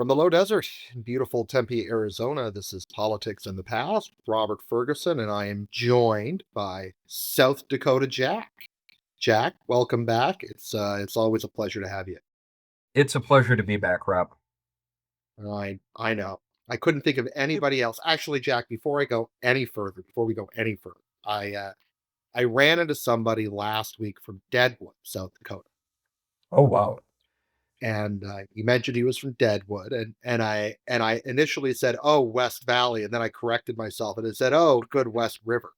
From the low desert in beautiful Tempe, Arizona, this is Politics in the Past with Robert Ferguson, and I am joined by South Dakota Jack. Jack, welcome back. It's always a pleasure to have you. It's a pleasure to be back, Rob. I know. I couldn't think of anybody else. Actually, Jack, before we go any further, I ran into somebody last week from Deadwood, South Dakota. Oh, wow. And he mentioned he was from Deadwood, and I initially said, "Oh, West Valley," and then I corrected myself and it said, "Oh, good West River."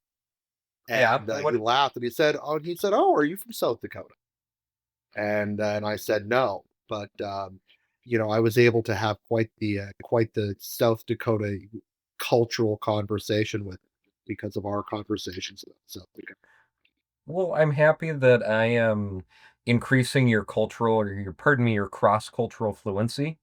Yeah. And he laughed and he said, "Oh, are you from South Dakota?" And I said, "No," but I was able to have quite the South Dakota cultural conversation with him because of our conversations about South Dakota. Well, I'm happy that I am increasing your cultural or pardon me, your cross-cultural fluency.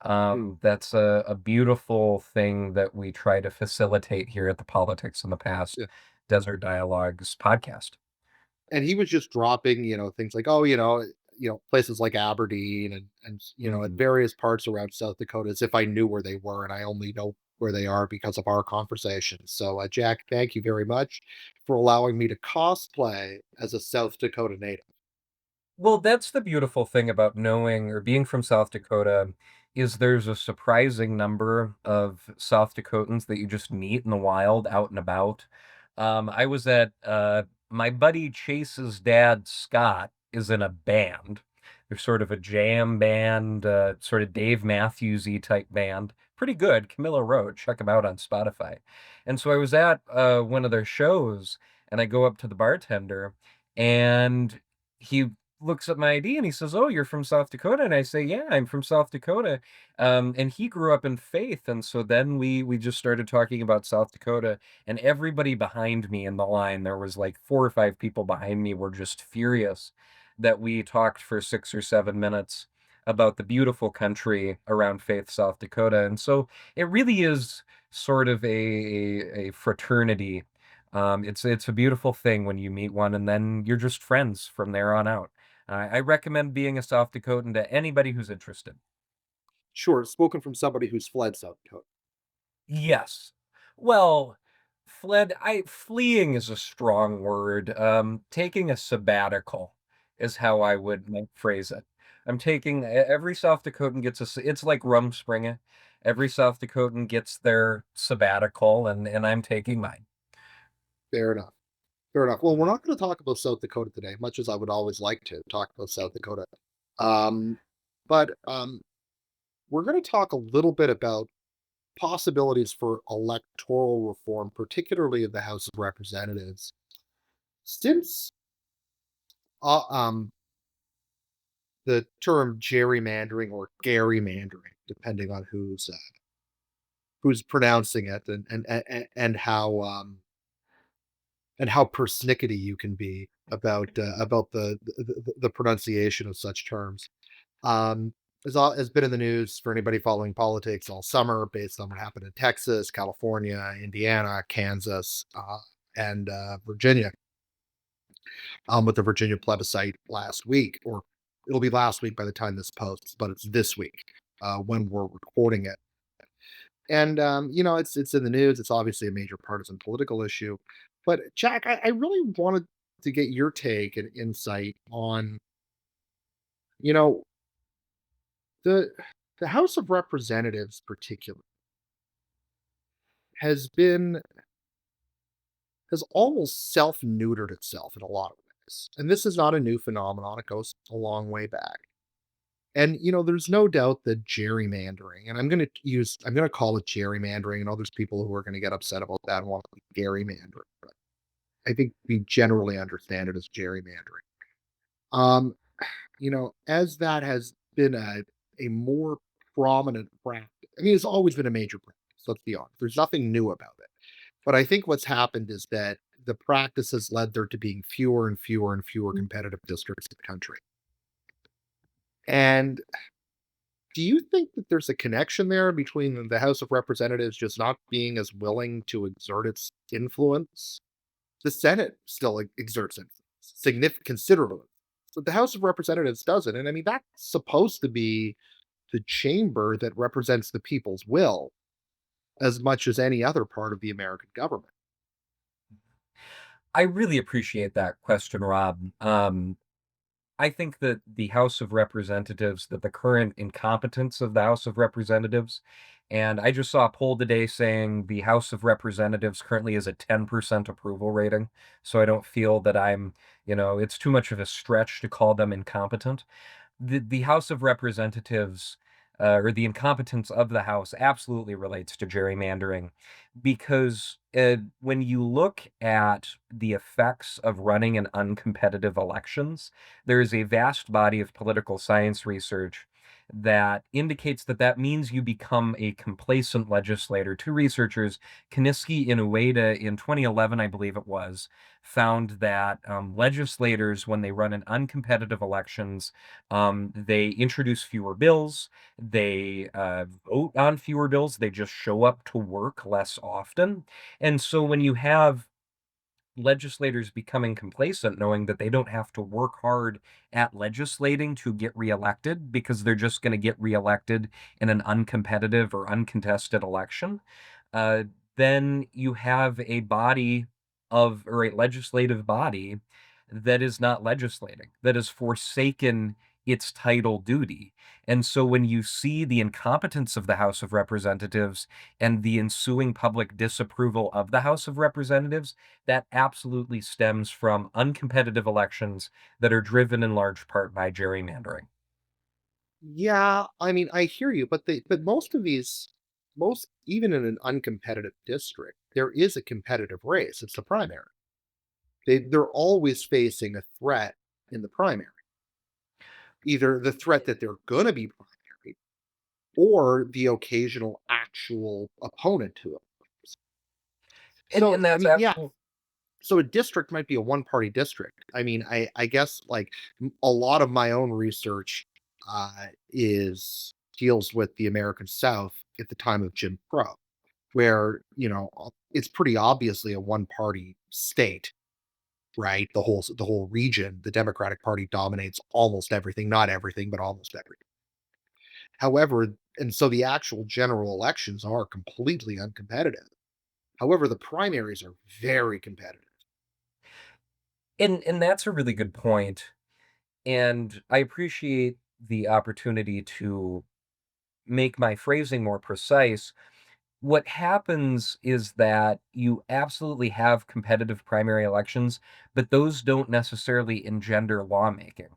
Mm, That's a beautiful thing that we try to facilitate here at the Politics in the Past yeah. Desert Dialogues podcast. And he was just dropping, things like, oh, places like Aberdeen and at Mhm. various parts around South Dakota as if I knew where they were, and I only know where they are because of our conversation. So, Jack, thank you very much for allowing me to cosplay as a South Dakota native. Well, that's the beautiful thing about knowing or being from South Dakota is there's a surprising number of South Dakotans that you just meet in the wild, out and about. I was at my buddy Chase's dad, Scott, is in a band. They're sort of a jam band, sort of Dave Matthews-y type band. Pretty good. Camilla Road. Check them out on Spotify. And so I was at one of their shows, and I go up to the bartender, and he looks at my ID and he says, "Oh, you're from South Dakota." And I say, "Yeah, I'm from South Dakota." And he grew up in Faith, and so then we just started talking about South Dakota. And everybody behind me in the line, there was like 4 or 5 people behind me, were just furious that we talked for 6 or 7 minutes about the beautiful country around Faith, South Dakota. And so it really is sort of a fraternity. It's a beautiful thing when you meet one, and then you're just friends from there on out. I recommend being a South Dakotan to anybody who's interested. Sure, spoken from somebody who's fled South Dakota. Yes. Well, fleeing is a strong word. Taking a sabbatical is how I would phrase it. Every South Dakotan gets it's like Rumspringa. Every South Dakotan gets their sabbatical, and I'm taking mine. Fair enough. Fair enough. Well, we're not going to talk about South Dakota today, much as I would always like to talk about South Dakota. Um, but we're going to talk a little bit about possibilities for electoral reform, particularly of the House of Representatives, since uh, um, the term gerrymandering or gerrymandering, depending on who's pronouncing it, and how persnickety you can be about the pronunciation of such terms. Um, has been in the news for anybody following politics all summer, based on what happened in Texas, California, Indiana, Kansas, and Virginia, with the Virginia plebiscite last week, or it'll be last week by the time this posts, but it's this week when we're recording it. And it's in the news. It's obviously a major partisan political issue. But Jack, I really wanted to get your take and insight on, you know, the the House of Representatives, particularly, has been has almost self-neutered itself in a lot of ways. And this is not a new phenomenon. It goes a long way back. And there's no doubt that gerrymandering, and I'm gonna call it gerrymandering. I know there's people who are gonna get upset about that and want to gerrymandering, but I think we generally understand it as gerrymandering. Um, as that has been a more prominent practice. I mean, it's always been a major practice. Let's be honest. There's nothing new about it. But I think what's happened is that the practice has led there to being fewer and fewer and fewer competitive districts in the country. And do you think that there's a connection there between the House of Representatives just not being as willing to exert its influence? The Senate still exerts influence, significant considerable, but the House of Representatives doesn't. And I mean, that's supposed to be the chamber that represents the people's will as much as any other part of the American government. I really appreciate that question, Rob. I think that the House of Representatives, that the current incompetence of the House of Representatives, and I just saw a poll today saying the House of Representatives currently is a 10% approval rating. So I don't feel that it's too much of a stretch to call them incompetent. The House of Representatives, or the incompetence of the House absolutely relates to gerrymandering because, when you look at the effects of running in uncompetitive elections, there is a vast body of political science research that indicates that that means you become a complacent legislator. Two researchers, Kaniski and Ueda, in 2011, I believe it was, found that legislators, when they run in uncompetitive elections, they introduce fewer bills. They vote on fewer bills. They just show up to work less often. And so when you have legislators becoming complacent, knowing that they don't have to work hard at legislating to get reelected because they're just going to get reelected in an uncompetitive or uncontested election, uh, then you have a body or a legislative body that is not legislating, that has forsaken its title duty. And so when you see the incompetence of the House of Representatives and the ensuing public disapproval of the House of Representatives, that absolutely stems from uncompetitive elections that are driven in large part by gerrymandering. Yeah, I mean, I hear you, but most of these, most even in an uncompetitive district, there is a competitive race. It's the primary. They're always facing a threat in the primary, either the threat that they're going to be primary or the occasional actual opponent to it. So, And I that's mean, yeah. absolutely. So a district might be a one-party district. I mean, I guess like a lot of my own research is deals with the American South at the time of Jim Crow, where it's pretty obviously a one-party state, right? The whole region, the Democratic Party dominates almost everything, not everything, but almost everything. However, and so the actual general elections are completely uncompetitive. However, the primaries are very competitive. And that's a really good point. And I appreciate the opportunity to make my phrasing more precise. What happens is that you absolutely have competitive primary elections, but those don't necessarily engender lawmaking,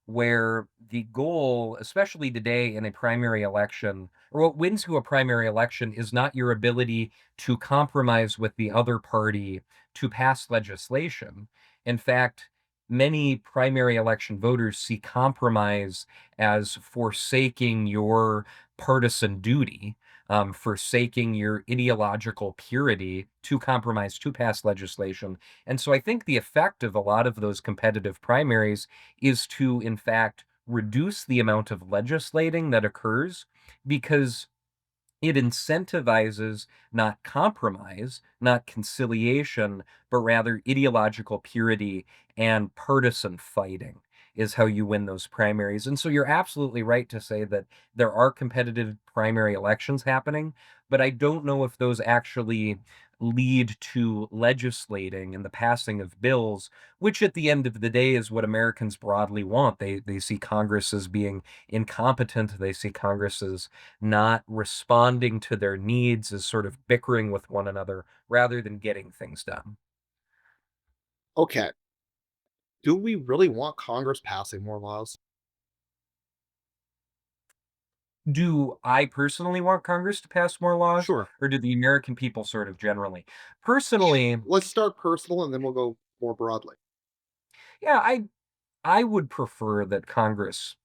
where the goal, especially today in a primary election, or what wins you a primary election, is not your ability to compromise with the other party to pass legislation. In fact, many primary election voters see compromise as forsaking your partisan duty, forsaking your ideological purity to compromise to pass legislation. And so I think the effect of a lot of those competitive primaries is to, in fact, reduce the amount of legislating that occurs because it incentivizes not compromise, not conciliation, but rather ideological purity and partisan fighting is how you win those primaries. And so you're absolutely right to say that there are competitive primary elections happening, but I don't know if those actually lead to legislating and the passing of bills, which at the end of the day is what Americans broadly want. They see Congress as being incompetent. They see Congress as not responding to their needs, as sort of bickering with one another rather than getting things done. Okay, do we really want Congress passing more laws? Do I personally want Congress to pass more laws, Sure. or do the American people sort of generally? Yeah, Personally, let's start personal and then we'll go more broadly. yeah, I would prefer that Congress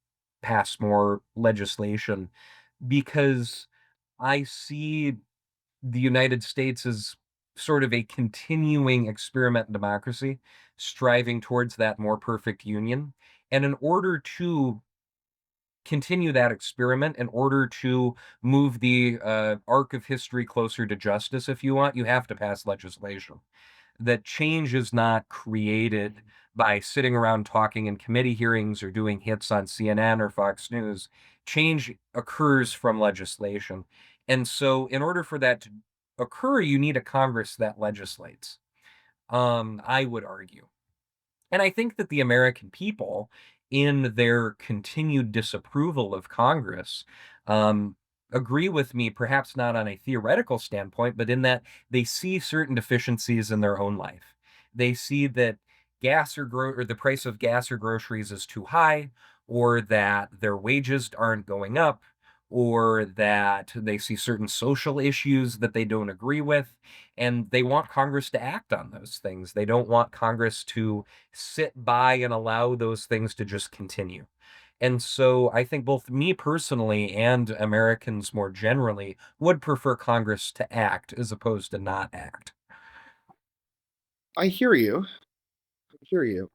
pass more legislation because I see the United States as sort of a continuing experiment in democracy, striving towards that more perfect union. And in order to continue that experiment, in order to move the arc of history closer to justice, if you want, you have to pass legislation. That change is not created by sitting around talking in committee hearings or doing hits on CNN or Fox News. change occurs from legislation. And so in order for that to occur, you need a Congress that legislates. I would argue. And I think that the American people, in their continued disapproval of Congress, um, agree with me, perhaps not on a theoretical standpoint, but in that they see certain deficiencies in their own life. They see that or the price of gas or groceries is too high, or that their wages aren't going up, or that they see certain social issues that they don't agree with, and they want Congress to act on those things. They don't want Congress to sit by and allow those things to just continue. And so I think both me personally and Americans more generally would prefer Congress to act as opposed to not act. I hear you. I hear you.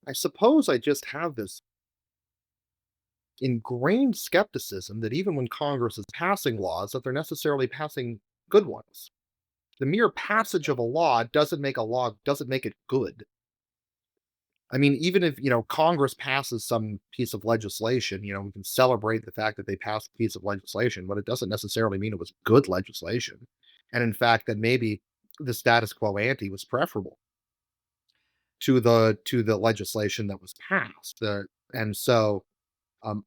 I suppose I just have this ingrained skepticism that even when Congress is passing laws, that they're necessarily passing good ones. The mere passage of a law doesn't make it good. I mean, even if, Congress passes some piece of legislation, we can celebrate the fact that they passed a piece of legislation, but it doesn't necessarily mean it was good legislation. And in fact, that maybe the status quo ante was preferable to the legislation that was passed. And so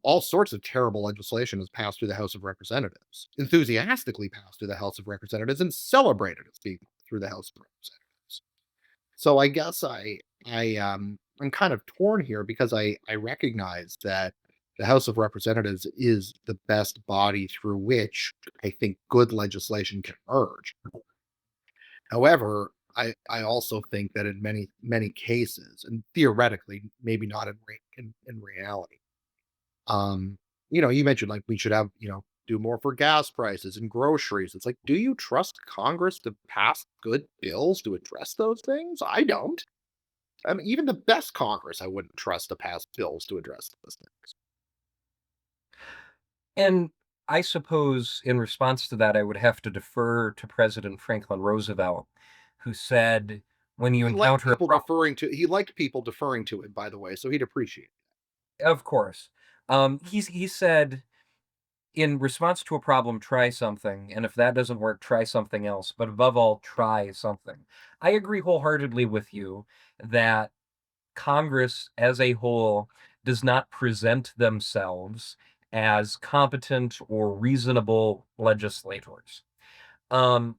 all sorts of terrible legislation has passed through the House of Representatives, enthusiastically passed through the House of Representatives, and celebrated as being through the House of Representatives. So I guess I'm kind of torn here because I recognize that the House of Representatives is the best body through which I think good legislation can emerge. However, I also think that in many cases, and theoretically, maybe not in reality, um, you mentioned like we should have do more for gas prices and groceries. It's like, do you trust Congress to pass good bills to address those things? I don't. I mean, even the best Congress, I wouldn't trust to pass bills to address those things. And I suppose in response to that, I would have to defer to President Franklin Roosevelt, who said, when you encounter a problem, He liked people deferring to it, by the way, so he'd appreciate it. of course, he said, in response to a problem, try something. And if that doesn't work, try something else. But above all, try something. I agree wholeheartedly with you that Congress as a whole does not present themselves as competent or reasonable legislators. Um,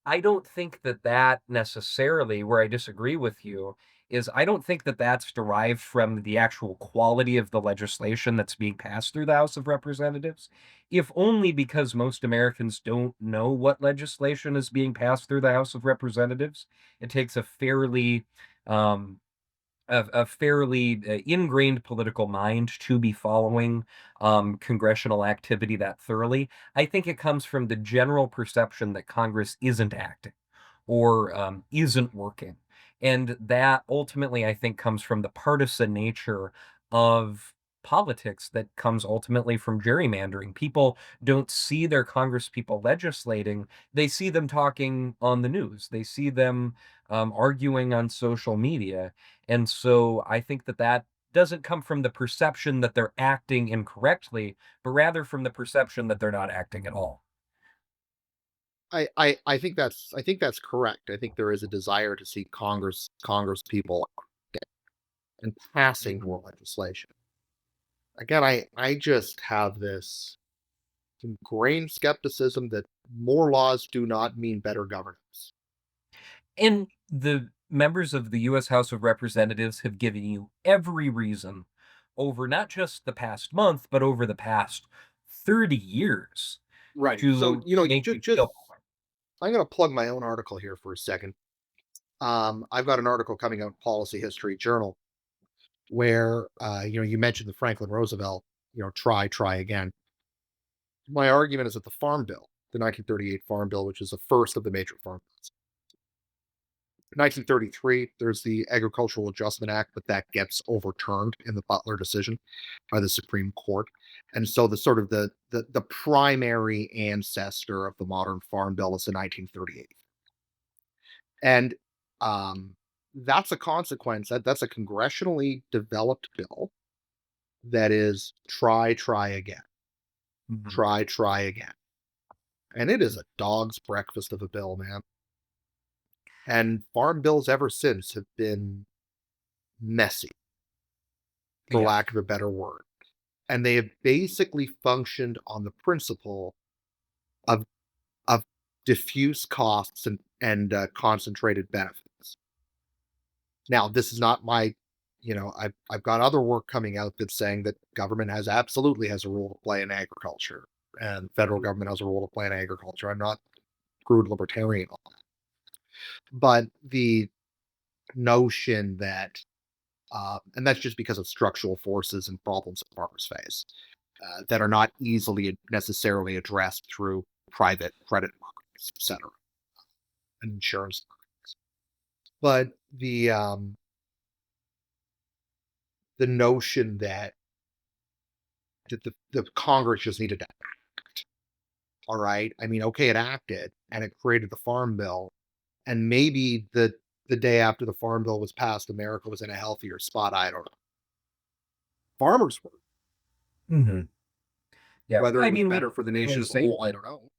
I don't think that necessarily, where I disagree with you, is I don't think that that's derived from the actual quality of the legislation that's being passed through the House of Representatives, if only because most Americans don't know what legislation is being passed through the House of Representatives. It takes um, a fairly ingrained political mind to be following congressional activity that thoroughly. I think it comes from the general perception that Congress isn't acting or isn't working. And that ultimately, I think, comes from the partisan nature of politics that comes ultimately from gerrymandering. People don't see their congresspeople legislating, they see them talking on the news, they see them arguing on social media. And so I think that doesn't come from the perception that they're acting incorrectly, but rather from the perception that they're not acting at all. I think that's correct. I think there is a desire to see Congress people and passing more legislation. Again, I just have this ingrained skepticism that more laws do not mean better governance. And the members of the US House of Representatives have given you every reason over not just the past month, but over the past 30 years Right. So, to make you just feel that way. I'm going to plug my own article here for a second. I've got an article coming out in Policy History Journal where you mentioned the Franklin Roosevelt, try again. My argument is that the Farm Bill, the 1938 Farm Bill, which is the first of the major farm bills. 1933, there's the Agricultural Adjustment Act, but that gets overturned in the Butler decision by the Supreme Court. And so the sort of the primary ancestor of the modern Farm Bill is the 1938. And that's a consequence that's a congressionally developed bill that is try again, Mhm. try again. And it is a dog's breakfast of a bill, man. And farm bills ever since have been messy, for Yeah. lack of a better word. And they have basically functioned on the principle of of diffuse costs and concentrated benefits. Now, this is not my, I've got other work coming out that's saying that government absolutely has a role to play in agriculture, and federal government has a role to play in agriculture. I'm not crude libertarian on that, but the notion that, and that's just because of structural forces and problems that farmers face that are not easily necessarily addressed through private credit markets, et cetera, and insurance. But the notion that the Congress just needed to act. All right. I mean, okay, it acted and it created the Farm Bill. And maybe the day after the Farm Bill was passed, America was in a healthier spot. I don't know. Farmers were. Mhm. Yeah. Whether I it was mean, we better for the can nation as a say, whole, I don't know.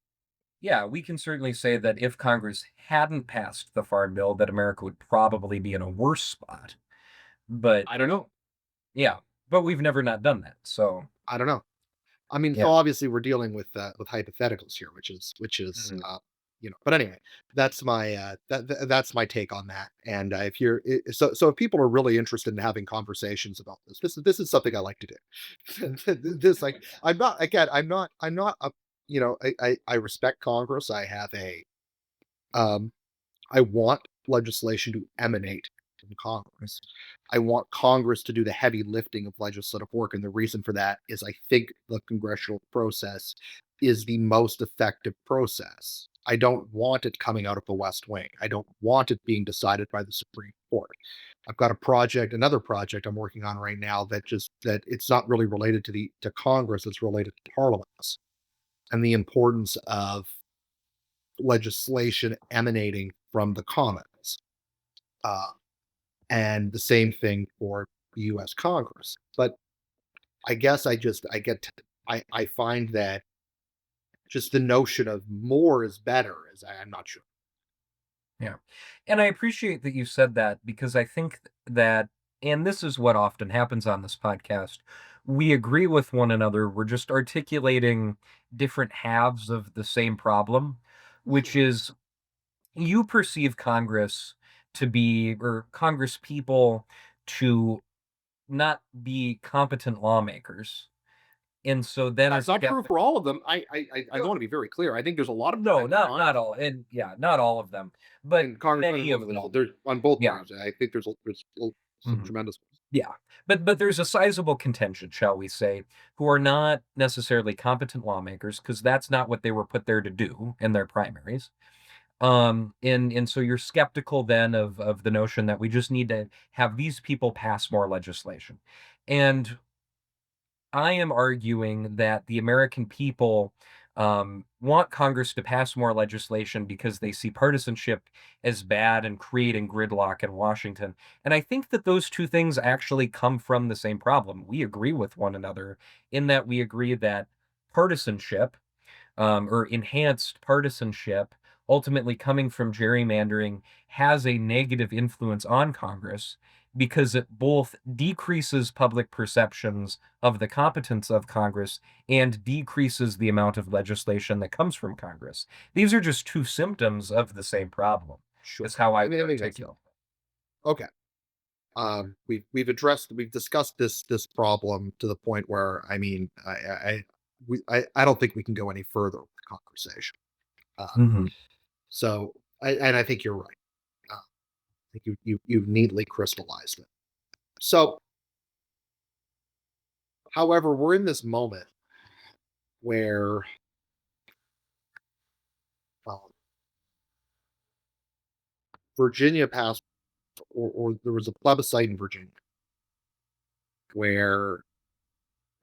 yeah, we can certainly say that if Congress hadn't passed the Farm Bill, that America would probably be in a worse spot. But I don't know. yeah, but we've never not done that. So I don't know. I mean, so yeah. obviously we're dealing with hypotheticals here, which is Mhm. but anyway, that's my take on that. And if you're so if people are really interested in having conversations about this is something I like to do. This like I'm not again I'm not a I respect Congress. Um I want legislation to emanate from Congress. I want Congress to do the heavy lifting of legislative work. And the reason for that is I think the congressional process is the most effective process. I don't want it coming out of the West Wing. I don't want it being decided by the Supreme Court. I've got another project I'm working on right now that it's not really related to Congress, it's related to parliaments and the importance of legislation emanating from the commons. Uh, and the same thing for the US Congress. But I guess I get I find that just the notion of more is better is I'm not sure. Yeah. And I appreciate that you said that because I think that, and this is what often happens on this podcast, we agree with one another. We're just articulating different halves of the same problem, which Mhm. is you perceive Congress to be, or Congress people to not be competent lawmakers. And so then are That's not true skeptical. for all of them. I want to be very clear. I think there's a lot of them No, that aren't, not all. And yeah, not all of them, but and Congressmen many and of women, them. there's on both Yeah. parties. I think there's some Mhm. tremendous ones. Yeah, but there's a sizable contingent, shall we say, who are not necessarily competent lawmakers because that's not what they were put there to do in their primaries. And so you're skeptical then of the notion that we just need to have these people pass more legislation. And I am arguing that the American people want Congress to pass more legislation because they see partisanship as bad and creating gridlock in Washington. And I think that those two things actually come from the same problem. We agree with one another in that we agree that partisanship or enhanced partisanship, ultimately coming from gerrymandering, has a negative influence on Congress because it both decreases public perceptions of the competence of Congress and decreases the amount of legislation that comes from Congress. These are just two symptoms of the same problem, Sure. is how I I mean, would that makes sense. articulate. Okay. We've discussed this problem to the point where I mean I don't think we can go any further with the conversation. Uh, Mhm. and I think you're right. I think you've neatly crystallized it. So, however, we're in this moment where um, Virginia passed, or there was a plebiscite in Virginia where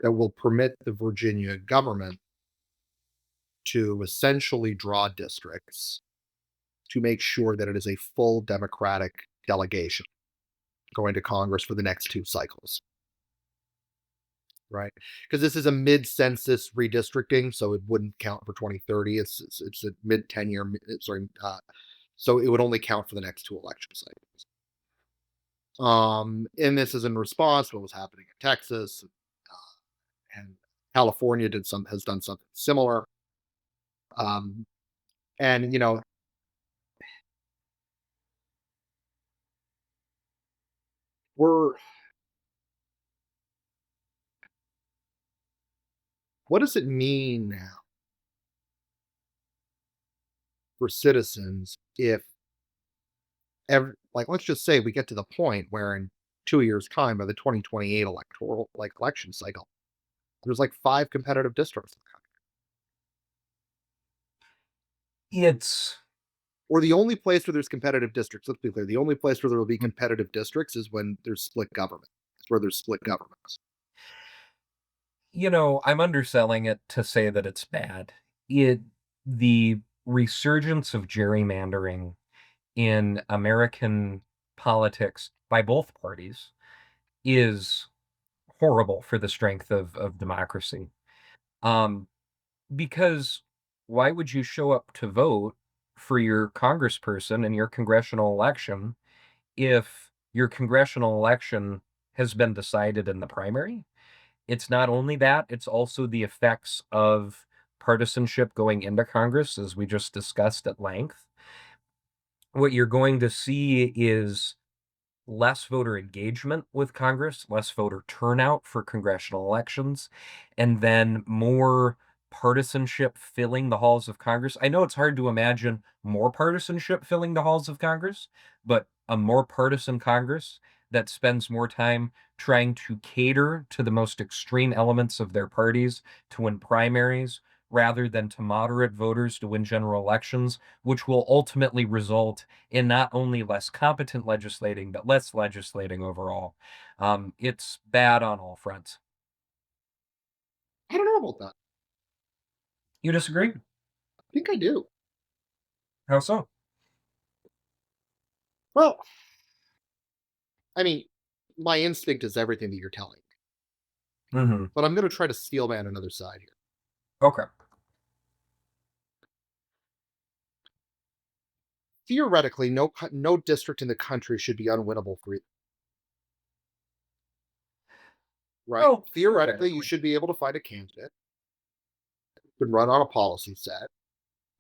that will permit the Virginia government to essentially draw districts to make sure that it is a full Democratic delegation going to Congress for the next two cycles. right? Because this is a mid-census redistricting, so it wouldn't count for 2030. It's a mid-tenure, sorry, so it would only count for the next two election cycles. And this is in response to what was happening in Texas, and California has done something similar. Um, and we're what does it mean now for citizens if like, let's just say we get to the point where in 2 years' time, by the 2028 electoral election cycle, there's like five competitive districts in the country. It's Or the only place where there's competitive districts, let's be clear, the only place where there will be competitive districts is when there's split government. It's where there's split governments. I'm underselling it to say that it's bad. It The resurgence of gerrymandering in American politics by both parties is horrible for the strength of democracy. Um, because why would you show up to vote for your congressperson in your congressional election if your congressional election has been decided in the primary? It's not only that, it's also the effects of partisanship going into Congress, as we just discussed at length. What you're going to see is less voter engagement with Congress, less voter turnout for congressional elections, and then more partisanship filling the halls of Congress. I know it's hard to imagine more partisanship filling the halls of Congress, but a more partisan Congress that spends more time trying to cater to the most extreme elements of their parties to win primaries rather than to moderate voters to win general elections, which will ultimately result in not only less competent legislating, but less legislating overall. It's bad on all fronts. I don't know about that. You disagree? I think I do. How so? Well, I mean, my instinct is everything that you're telling me, Mhm. but I'm going to try to steel man another side here. Okay. Theoretically, no district in the country should be unwinnable for either, right? Oh, Theoretically, you theoretically. should be able to find a candidate who can run on a policy set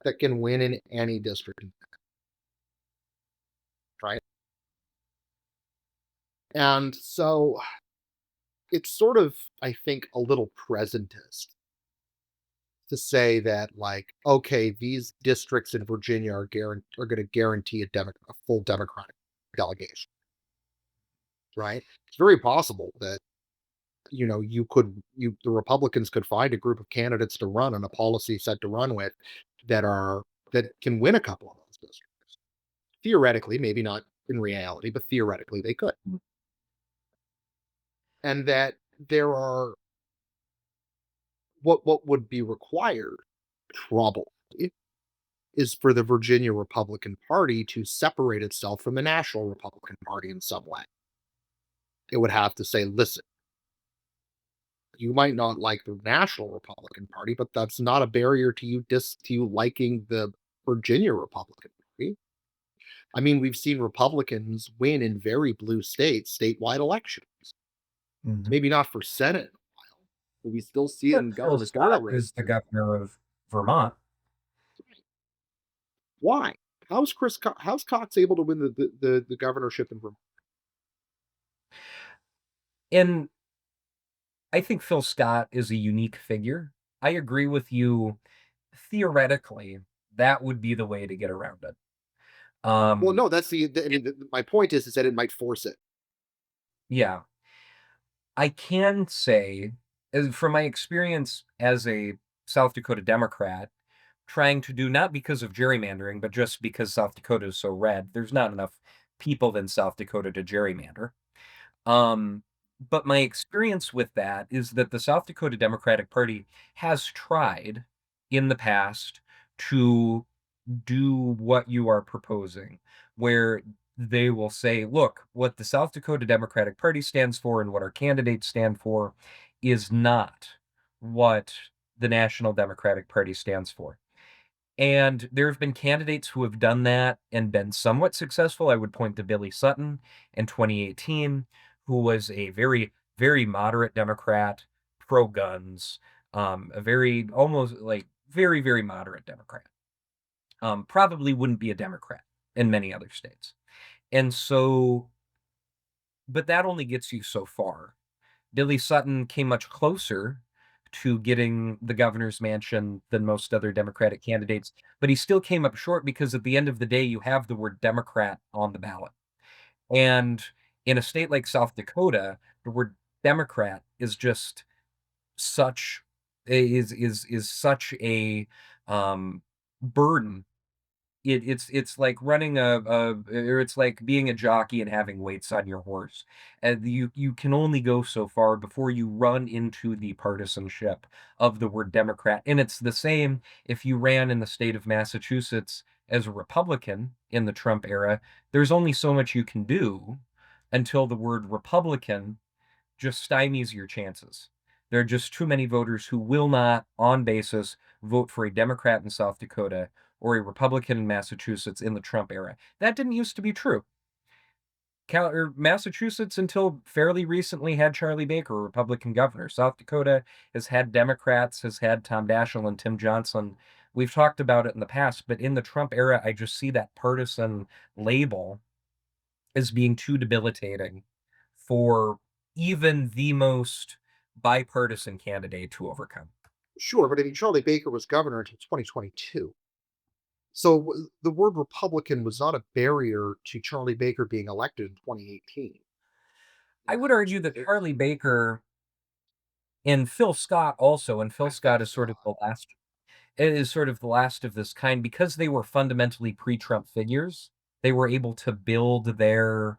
that can win in any district, right? And so it's sort of, I think, a little presentist to say that, like, okay, these districts in Virginia are going to guarantee a full Democratic delegation, right? It's very possible that the Republicans could find a group of candidates to run on a policy set to run with that can win a couple of those districts. Theoretically, maybe not in reality, but theoretically they could. And that there are what would be required probably is for the Virginia Republican Party to separate itself from the National Republican Party in some way. It would have to say, listen, you might not like the National Republican Party, but that's not a barrier to you liking the Virginia Republican Party. I mean, we've seen Republicans win in very blue states statewide elections. Mhm. Maybe not for Senate in a while, but we still see it But in Phil gubernatorial Scott is the races. governor of Vermont, Why? How's Cox able to win the governorship in Vermont? and I think Phil Scott is a unique figure. I agree with you. Theoretically, that would be the way to get around it. Well, Um, no, that's I mean, my point is that it might force it. yeah, I can say, from my experience as a South Dakota Democrat, trying to do not because of gerrymandering, but just because South Dakota is so red, there's not enough people in South Dakota to gerrymander. Um, but my experience with that is that the South Dakota Democratic Party has tried in the past to do what you are proposing, where they will say, look, what the South Dakota Democratic Party stands for and what our candidates stand for is not what the National Democratic Party stands for. And there have been candidates who have done that and been somewhat successful. I would point to Billy Sutton in 2018, who was a very, very moderate Democrat, pro guns, a very almost like very, very moderate Democrat. Probably wouldn't be a Democrat in many other states. And so, but that only gets you so far. Billy Sutton came much closer to getting the governor's mansion than most other Democratic candidates, but he still came up short because at the end of the day, you have the word Democrat on the ballot. And in a state like South Dakota, the word Democrat is just such is such a burden. It's like running a or it's like being a jockey and having weights on your horse. And you can only go so far before you run into the partisanship of the word Democrat. And it's the same if you ran in the state of Massachusetts as a Republican in the Trump era. There's only so much you can do until the word Republican just stymies your chances. There are just too many voters who will not, on basis, vote for a Democrat in South Dakota or a Republican in Massachusetts in the Trump era. That didn't used to be true. Massachusetts, until fairly recently, had Charlie Baker, a Republican governor. South Dakota has had Democrats, has had Tom Daschle and Tim Johnson. We've talked about it in the past, but in the Trump era, I just see that partisan label as being too debilitating for even the most bipartisan candidate to overcome. Sure, but I mean, Charlie Baker was governor until 2022. So the word Republican was not a barrier to Charlie Baker being elected in 2018. You I know, would argue that Charlie Baker and Phil Scott also, and Phil I Phil Scott is sort of Scott. the last of this kind because they were fundamentally pre-Trump figures. They were able to build their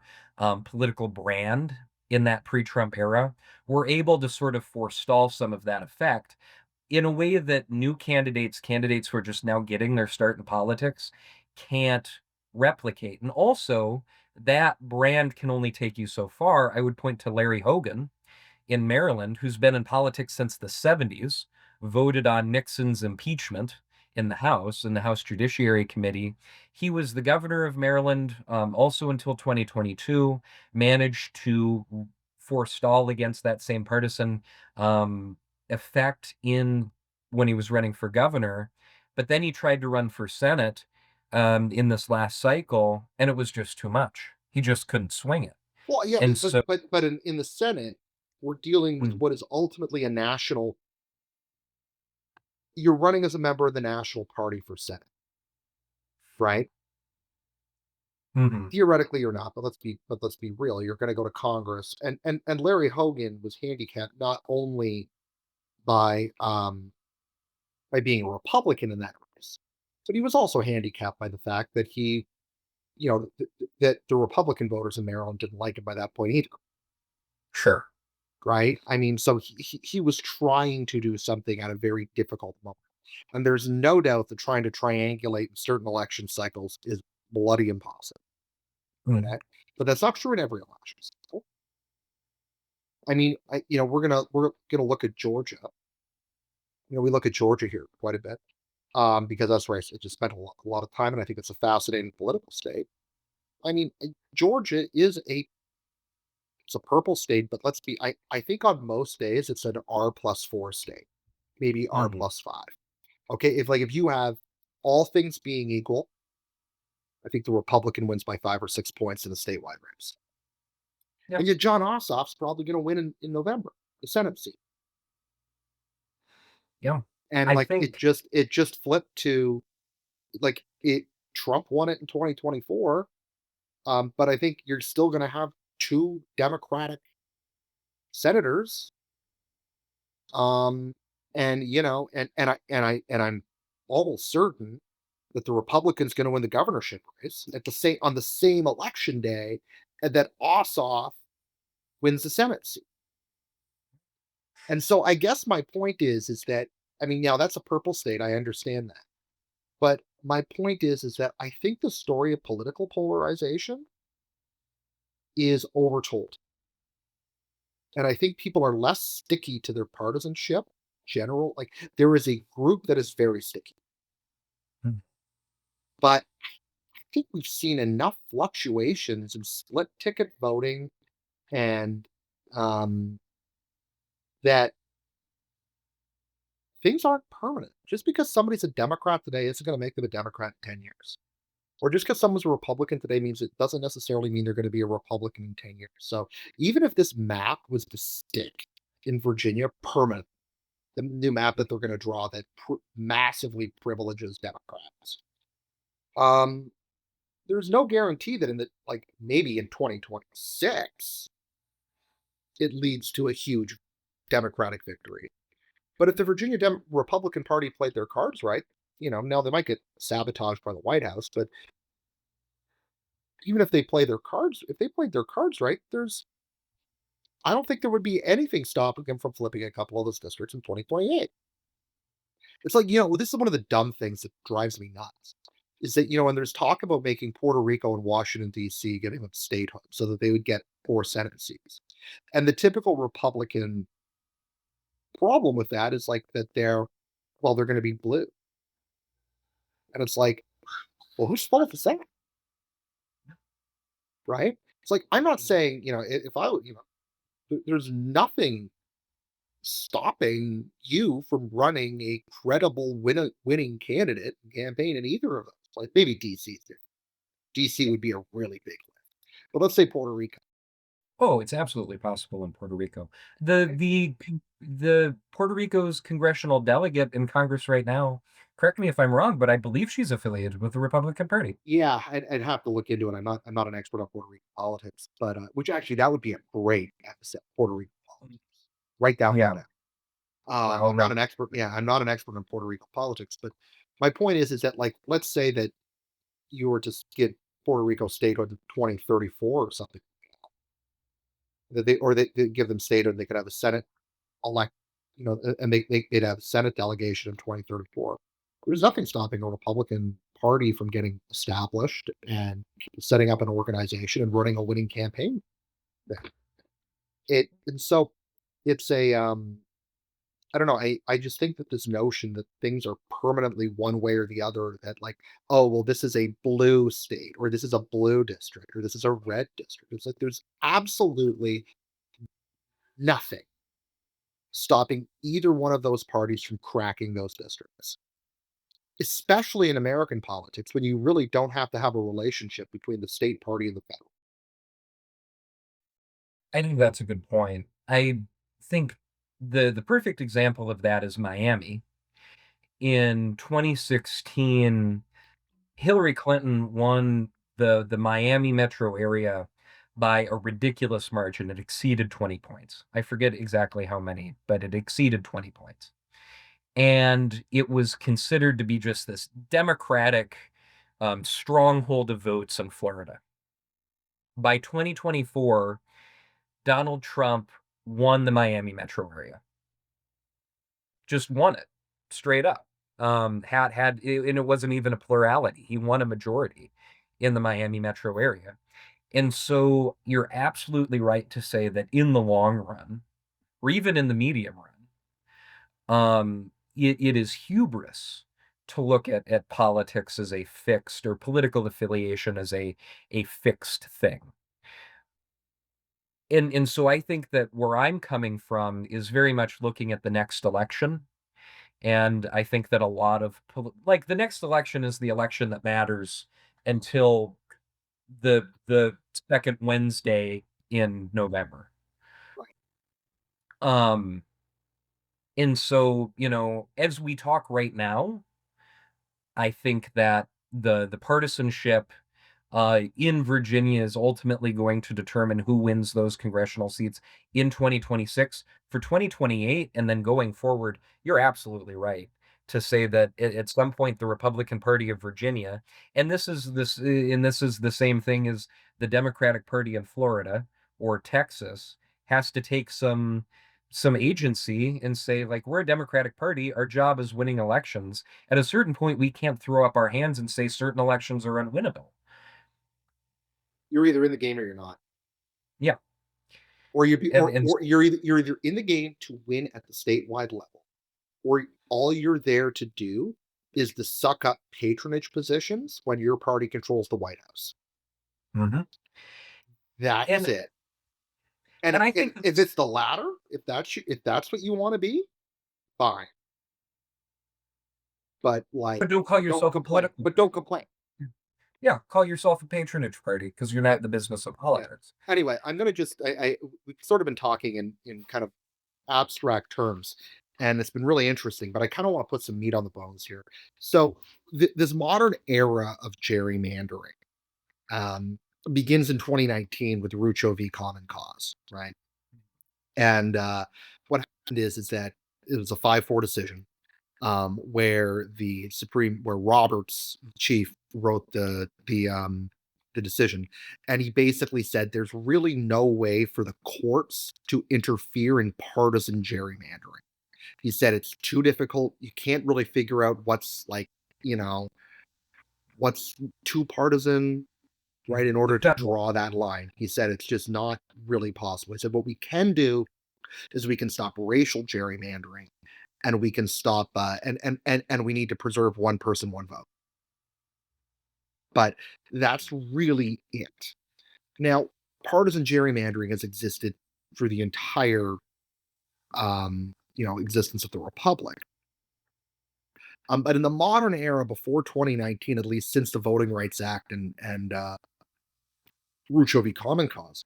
political brand in that pre-Trump era. Were able to sort of forestall some of that effect in a way that new candidates who are just now getting their start in politics can't replicate. And also, that brand can only take you so far. I would point to Larry Hogan in Maryland, who's been in politics since the 70s, voted on Nixon's impeachment in the House Judiciary Committee. He was the governor of Maryland also until 2022, managed to forestall against that same partisan effect in when he was running for governor. But then he tried to run for Senate in this last cycle, and it was just too much. He just couldn't swing it. Well, yeah, And so, but in the Senate, we're dealing with mm, what is ultimately a national. You're running as a member of the National Party for Senate, right? mhm, Theoretically, you're not, but let's be real. You're going to go to Congress, and Larry Hogan was handicapped not only by by being a Republican in that race, but he was also handicapped by the fact that that the Republican voters in Maryland didn't like him by that point either, sure. right? I mean, so he was trying to do something at a very difficult moment. And there's no doubt that trying to triangulate in certain election cycles is bloody impossible. Mm, Okay? But that's not true in every election cycle. I mean, we're gonna look at Georgia. We look at Georgia here quite a bit because that's where I just spent a lot of time, and I think it's a fascinating political state. I mean, Georgia is it's a purple state, but I think on most days it's an R+4 state, maybe mhm. R+5. Okay, if you have all things being equal, I think the Republican wins by 5 or 6 points in a statewide race. Yeah, And yet John Ossoff's probably going to win in November, the Senate seat. yeah. And I like think it just flipped to like it Trump won it in 2024. But I think you're still going to have two Democratic senators. Um, and I'm almost certain that the Republican's going to win the governorship race at the same on the same election day, and that Ossoff wins the Senate seat. And so I guess my point is that I mean, now that's a purple state. I understand that. But my point is that I think the story of political polarization is overtold. And I think people are less sticky to their partisanship. Like there is a group that is very sticky, Mm. but I think we've seen enough fluctuations in split ticket voting and um, that things aren't permanent. Just because somebody's a Democrat today isn't going to make them a Democrat in 10 years. Or just because someone's a Republican today means it doesn't necessarily mean they're going to be a Republican in 10 years. So even if this map was to stick in Virginia permanent, the new map that they're going to draw that massively privileges Democrats, um, there's no guarantee that in the like maybe in 2026 it leads to a huge Democratic victory. But if the Virginia Republican Party played their cards right, now they might get sabotaged by the White House, but even if they play their cards, if they played their cards right, I don't think there would be anything stopping them from flipping a couple of those districts in 2028. It's like, this is one of the dumb things that drives me nuts. Is that, when there's talk about making Puerto Rico and Washington, D.C., giving them statehood so that they would get 4 Senate seats. And the typical Republican problem with that is like that they're going to be blue. And it's like, well, whose fault is that? Right? It's like, I'm not saying, if I, there's nothing stopping you from running a credible winning candidate campaign in either of those. Like maybe DC. DC would be a really big lift. But let's say Puerto Rico. Oh, it's absolutely possible in Puerto Rico. Right? The Puerto Rico's congressional delegate in Congress right now, correct me if I'm wrong, but I believe she's affiliated with the Republican Party. Yeah, I'd have to look into it. I'm not an expert on Puerto Rican politics, but which actually that would be a great episode. Puerto Rican politics. Write that one Yeah. down. Well, I'm not right. an expert. Yeah, I'm not an expert in Puerto Rico politics, but my point is that like let's say that you were to get Puerto Rico statehood in 2034 or something, that they give them statehood, they could have a Senate elect, and they'd have a Senate delegation in 2034. There's nothing stopping a Republican Party from getting established and setting up an organization and running a winning campaign. There. And so it's a I don't know. I just think that this notion that things are permanently one way or the other, that like, oh, well, this is a blue state, or this is a blue district, or this is a red district. It's like there's absolutely nothing stopping either one of those parties from cracking those districts, especially in American politics when you really don't have to have a relationship between the state party and the federal. I think that's a good point. I think the perfect example of that is Miami. In 2016, Hillary Clinton won the Miami metro area by a ridiculous margin. It exceeded 20 points. I forget exactly how many, but it exceeded 20 points. And it was considered to be just this democratic stronghold of votes in Florida. By 2024, Donald Trump won the Miami metro area. Just won it straight up. And it wasn't even a plurality. He won a majority in the Miami metro area. And so you're absolutely right to say that in the long run, or even in the medium run, it is hubris to look at politics as a fixed or political affiliation as a fixed thing. And so I think that where I'm coming from is very much looking at the next election. And I think that a lot of like the next election is the election that matters until the second Wednesday in November. Right. Um, and so, as we talk right now, I think that the partisanship in Virginia is ultimately going to determine who wins those congressional seats in 2026. For 2028 and then going forward, you're absolutely right to say that at some point the Republican Party of Virginia, and this is the same thing as the Democratic Party in Florida or Texas, has to take some agency and say like we're a Democratic Party, our job is winning elections. At a certain point, we can't throw up our hands and say certain elections are unwinnable. You're either in the game or you're not. Yeah. or you be And or you're either in the game to win at the statewide level, or all you're there to do is to suck up patronage positions when your party controls the White House. Mhm. That's and it. And and I if think if that's it's the latter, if that's what you want to be, fine. But like, but don't call don't yourself a complain. political But don't complain. yeah, call yourself a patronage party because 'cause you're not in the business of Yeah. politics. Anyway, I'm gonna just we've sort of been talking in kind of abstract terms, and it's been really interesting. But I kind of want to put some meat on the bones here. So this modern era of gerrymandering um, begins in 2019 with Rucho v. Common Cause, right? And what happened is that it was a 5-4 decision where where Roberts, chief, wrote the decision, and he basically said there's really no way for the courts to interfere in partisan gerrymandering. He said it's too difficult. You can't really figure out what's like, you know, what's too partisan, right, in order to Federal. draw that line. He said it's just not really possible. He said what we can do is we can stop racial gerrymandering, and we can stop and we need to preserve one person, one vote. But that's really it. Now, partisan gerrymandering has existed through the entire existence of the republic. But in the modern era before 2019, at least since the Voting Rights Act and Rucho v. Common Cause,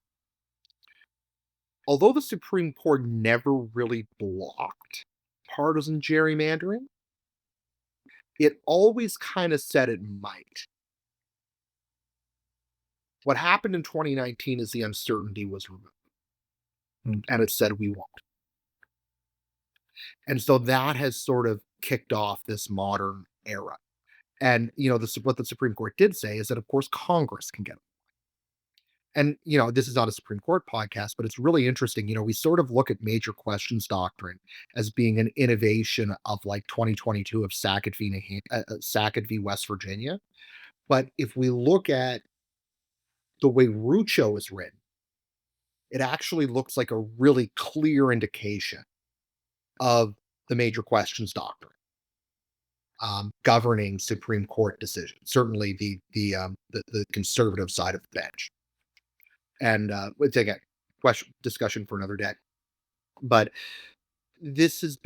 although the Supreme Court never really blocked partisan gerrymandering, it always kind of said it might. What happened in 2019 is the uncertainty was removed, Mm, and it said we won't. And so that has sort of kicked off this modern era. And what the Supreme Court did say is that of course Congress can get. And this is not a Supreme Court podcast, but it's really interesting. We sort of look at major questions doctrine as being an innovation of like 2022 of Sackett v. West Virginia. But if we look at the way Rucho is written, it actually looks like a really clear indication of the major questions doctrine governing Supreme Court decisions. Certainly the conservative side of the bench, and it's again question discussion for another day. But this has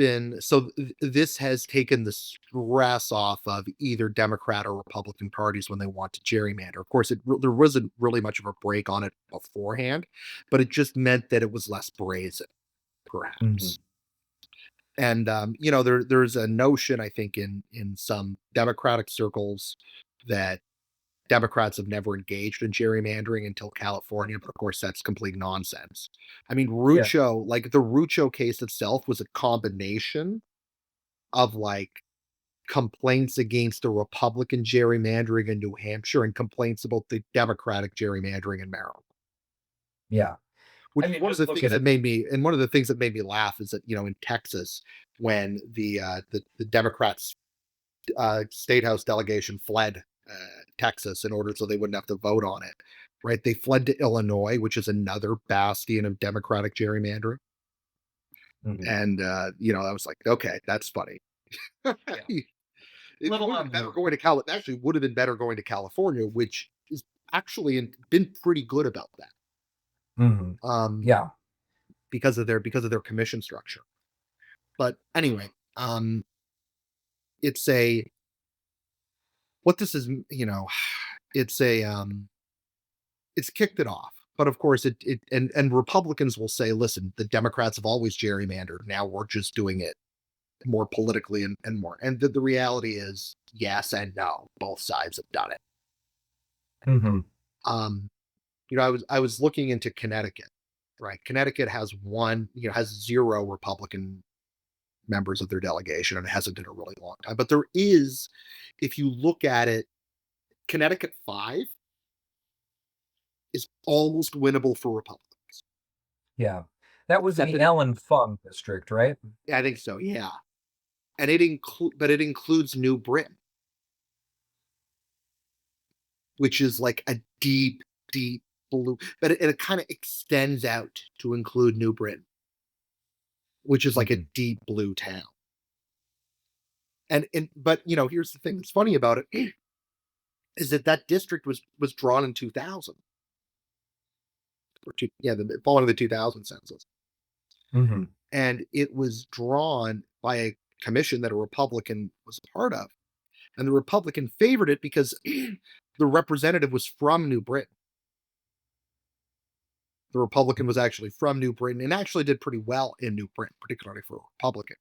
taken the stress off of either Democrat or Republican parties when they want to gerrymander. Of course, there wasn't really much of a break on it beforehand, but it just meant that it was less brazen, mhm. perhaps. And there's a notion I think in some Democratic circles that Democrats have never engaged in gerrymandering until California, but of course that's complete nonsense. I mean, Yeah, the Rucho case itself was a combination of like complaints against the Republican gerrymandering in New Hampshire and complaints about the Democratic gerrymandering in Maryland. yeah. Which I is mean, one of just the look things at that it. made me and one of the things that made me laugh is that, in Texas, when the Democrats state house delegation fled Texas in order so they wouldn't have to vote on it. Right? They fled to Illinois, which is another bastion of Democratic gerrymandering. Mhm. And I was like, okay, that's funny. Yeah. It Little would have been better unnerving. going to Actually, would have been better going to California, which is actually been pretty good about that. Mhm. Um, Yeah. because of their commission structure. But anyway, it's a what this is, it's a it's kicked it off. But of course, and Republicans will say, "Listen, the Democrats have always gerrymandered. Now we're just doing it more politically and more." And the reality is, yes and no. Both sides have done it. Mhm. Um, I was looking into Connecticut. Right, Connecticut has 0 Republican members of their delegation, and it hasn't in a really long time. But there is, if you look at it, Connecticut 5 is almost winnable for Republicans. Yeah. That was in Except the that it, Allen Fung district, right? I think so, yeah. And it includes New Britain, which is like a deep, deep, blue, but it kind of extends out to include New Britain, which is like a Mhm. deep blue town. And but here's the thing that's funny about it is that that district was drawn in 2000 or yeah, following the 2000 census, Mhm. and it was drawn by a commission that a Republican was part of, and the Republican favored it because the representative was from New Britain. The Republican was actually from New Britain and actually did pretty well in New Britain, particularly for a Republican.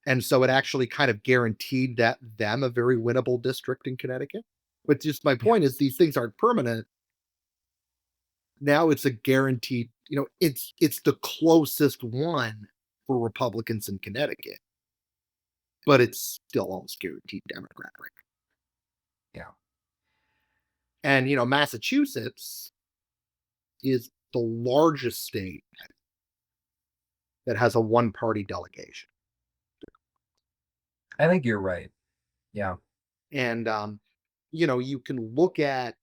And so it actually kind of guaranteed that them a very winnable district in Connecticut. But just my Yeah. point is these things aren't permanent. Now it's a guaranteed, it's the closest one for Republicans in Connecticut, but it's still almost guaranteed Democratic. Yeah. And Massachusetts is the largest state that has a one-party delegation. I think you're right. Yeah. And you can look at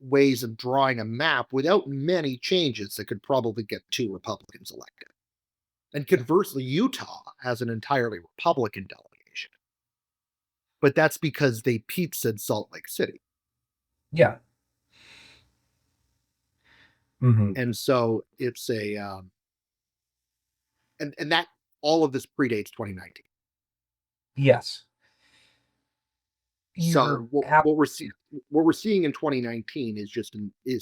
ways of drawing a map without many changes that could probably get two Republicans elected. And conversely, Utah has an entirely Republican delegation, but that's because they pizzaed Salt Lake City. Yeah. Mhm. And so it's and that all of this predates 2019. Yes. You're So what we're seeing in 2019 is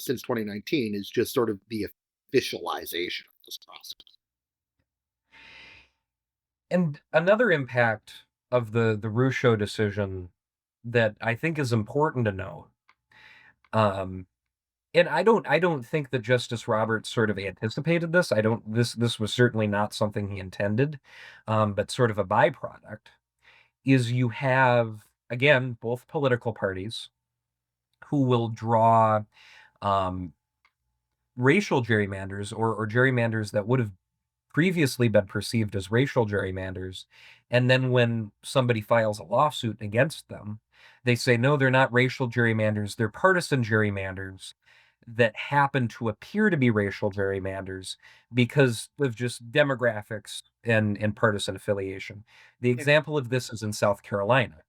since 2019 is just sort of the officialization of this process. and another impact of the Russo decision that I think is important to know, um, and I don't think that Justice Roberts sort of anticipated this. I don't this was certainly not something he intended, but sort of a byproduct, is you have, again, both political parties who will draw, um, racial gerrymanders or gerrymanders that would have previously been perceived as racial gerrymanders. And then when somebody files a lawsuit against them, they say, no, they're not racial gerrymanders, they're partisan gerrymanders that happen to appear to be racial gerrymanders because of just demographics and partisan affiliation. The And example of this is in South Carolina,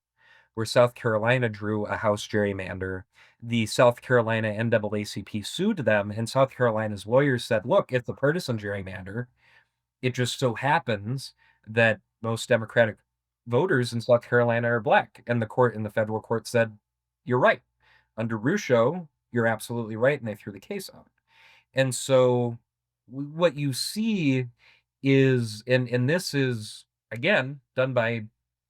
where South Carolina drew a House gerrymander. The South Carolina NAACP sued them, and South Carolina's lawyers said, look, it's a partisan gerrymander. It just so happens that most Democratic voters in South Carolina are black. And the federal court said, you're right. Under Russo, you're absolutely right. And they threw the case out. And so what you see is, and this is again done by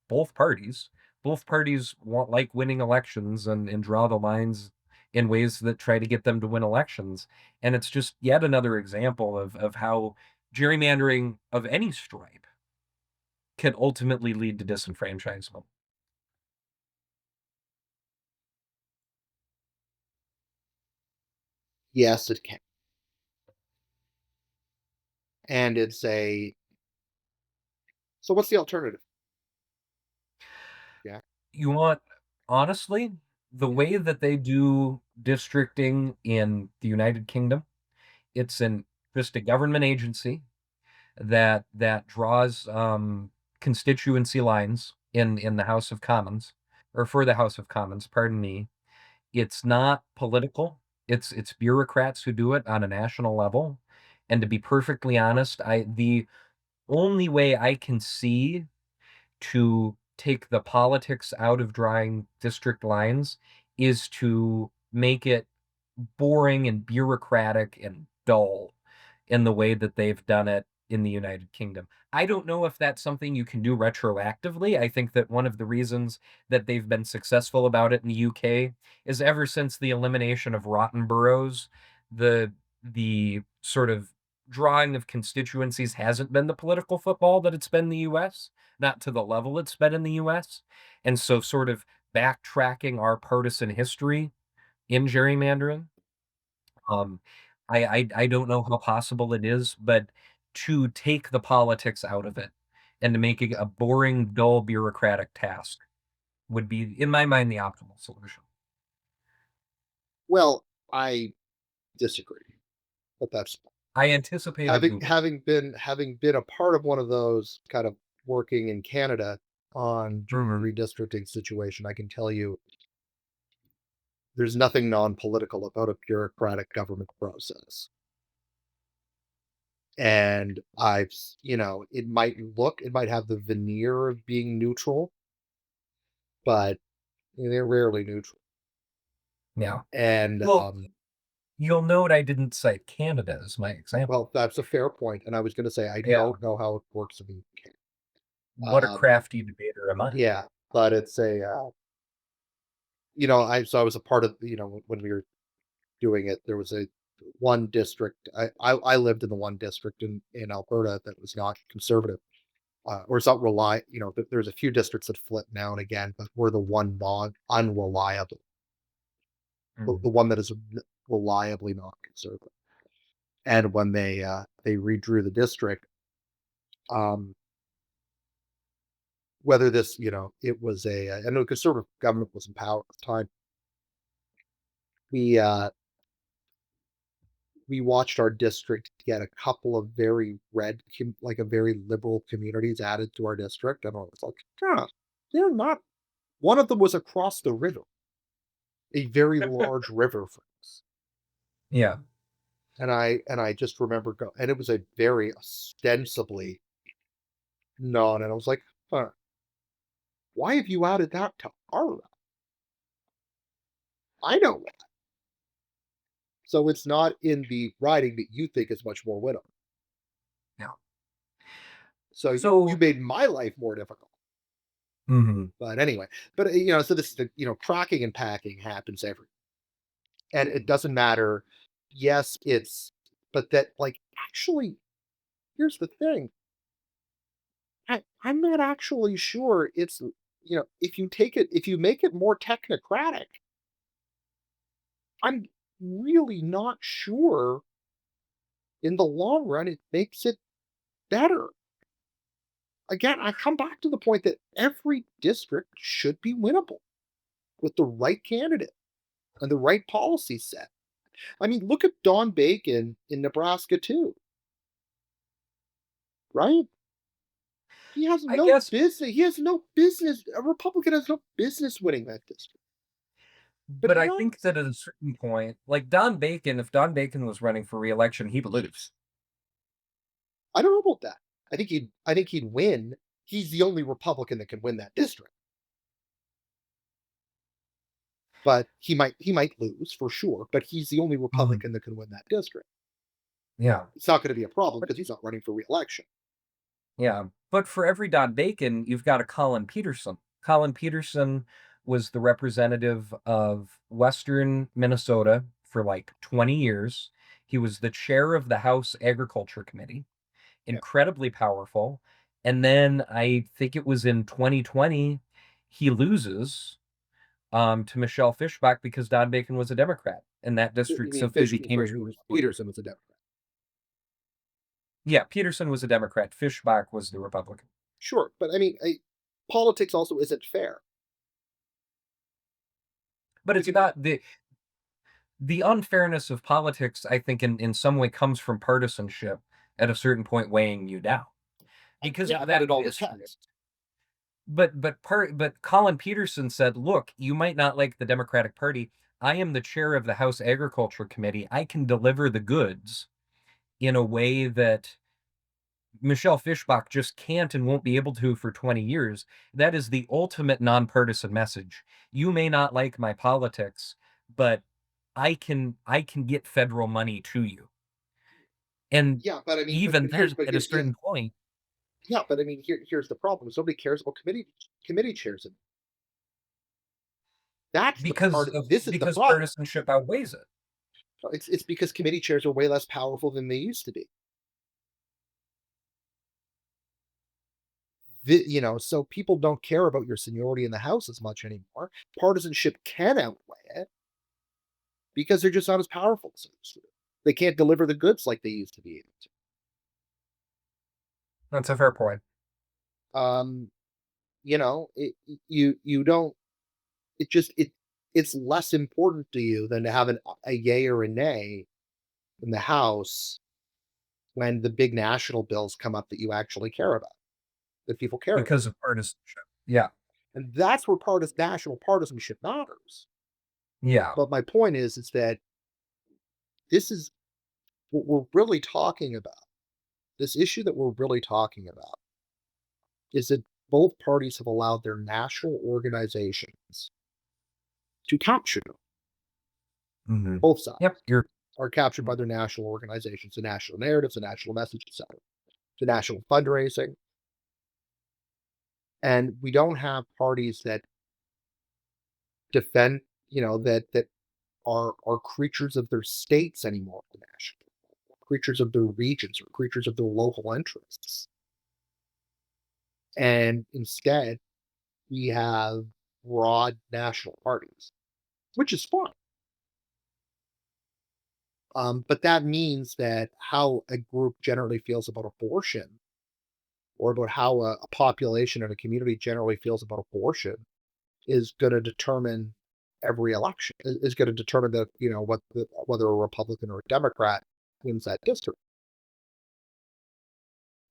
both parties. Both parties like winning elections and draw the lines in ways that try to get them to win elections. And it's just yet another example of how gerrymandering of any stripe can ultimately lead to disenfranchisement. yes, it can. And it's a so what's the alternative? Yeah. You want honestly, the Yeah. way that they do districting in the United Kingdom, it's an just a government agency that draws, constituency lines in the House of Commons, or for the House of Commons, pardon me. It's not political. It's bureaucrats who do it on a national level, and to be perfectly honest, I the only way I can see to take the politics out of drawing district lines is to make it boring and bureaucratic and dull in the way that they've done it in the United Kingdom. I don't know if that's something you can do retroactively. I think that one of the reasons that they've been successful about it in the UK is ever since the elimination of rotten boroughs, the sort of drawing of constituencies hasn't been the political football that it's been in the US, not to the level it's been in the US. And so sort of backtracking our partisan history in gerrymandering, um, I don't know how possible it is, but to take the politics out of it and to make it a boring, dull, bureaucratic task would be, in my mind, the optimal solution. Well, I disagree, but that's I anticipate a having Google. having been a part of one of those, kind of working in Canada on a Mhm. redistricting situation. I can tell you there's nothing non-political about a bureaucratic government process. And it might have the veneer of being neutral, but they're rarely neutral. Yeah. And, Well, you'll note I didn't cite Canada as my example. well, that's a fair point, and I was gonna say I Yeah. don't know how it works in the UK. What a crafty debater am I? Yeah, but it's I was a part of, when we were doing it, there was a one district. I lived in the one district in Alberta that was not conservative, or it's not there's a few districts that flip now and again, but we're the one non unreliable, Mhm. the one that is reliably not conservative. And when they redrew the district, um, whether this, it was I know conservative government was in power at the time. We uh, we watched our district get a couple of very like a very liberal communities added to our district, and I was like, "Huh, they're not." One of them was across the river, a very large river for us, Yeah. and I just remember and it was a very ostensibly non, and I was like, "Huh, why have you added that to our route? I know that." So it's not in the writing that you think is much more winnable. Yeah. So you So made my life more difficult. mhm. But anyway, so this is cracking and packing happens every, and it doesn't matter. Yes, but that, like, actually, here's the thing. I'm not actually sure if you make it more technocratic, I'm really not sure in the long run it makes it better. Again, I come back to the point that every district should be winnable with the right candidate and the right policy set. I mean, look at Don Bacon in Nebraska too, right? I guess, He has no business. A Republican has no business winning that district, but but he I think does. that at a certain point, like Don Bacon, if Don Bacon was running for reelection, he would lose. I don't know about that. I think he'd win. He's the only Republican that can win that district, but he might lose for sure. But he's the only Mhm. Republican that can win that district. Yeah. It's not going to be a problem But because he's not running for reelection. yeah. But for every Don Bacon, you've got a Colin Peterson. Colin Peterson was the representative of Western Minnesota for like 20 years. He was the chair of the House Agriculture Committee, Yeah. incredibly powerful. And then I think it was in 2020, he loses to Michelle Fishbach because Don Bacon was a Democrat, and that You district mean simply became irrecoverable. Peterson was a Democrat? Yeah, Peterson was a Democrat. Fishbach was the Republican. Sure, but I mean, politics also isn't fair. But We it's can about the unfairness of politics, I think, in some way comes from partisanship at a certain point weighing you down. Because Yeah, but that it all district. depends. But Colin Peterson said, "Look, you might not like the Democratic Party. I am the chair of the House Agriculture Committee. I can deliver the goods in a way that Michelle Fishbach just can't and won't be able to for 20 years. That is the ultimate nonpartisan message. You may not like my politics, but I can get federal money to you." And Yeah, but I mean, even then, at a yeah, certain point, yeah, but I mean, here's the problem. Nobody cares about committee chairs. And that's the part. This is the because problem. partisanship outweighs it. It's because committee chairs are way less powerful than they used to be. So people don't care about your seniority in the House as much anymore. Partisanship can outweigh it because they're just not as powerful as they used to be. They can't deliver the goods like they used to be able That's a fair point. to. You don't. It just it's less important to you than to have a yay or a nay in the House when the big national bills come up that you actually care about, that people care about. Because of partisanship. Yeah. And that's where national partisanship matters. Yeah. But my point is that this is what we're really talking about. This issue that we're really talking about is that both parties have allowed their national organizations to capture them. Mhm. Both Yep, sides you're are captured by mm, their national organizations, the national narratives, the national message, etc., the national fundraising. And we don't have parties that defend, that are creatures of their states anymore, the national creatures of their regions or creatures of their local interests. And instead, we have broad national parties, which is fine. But that means that how a group generally feels about abortion, or about how a population and a community generally feels about abortion, is going to determine every election. Is going to determine that whether a Republican or a Democrat wins that district.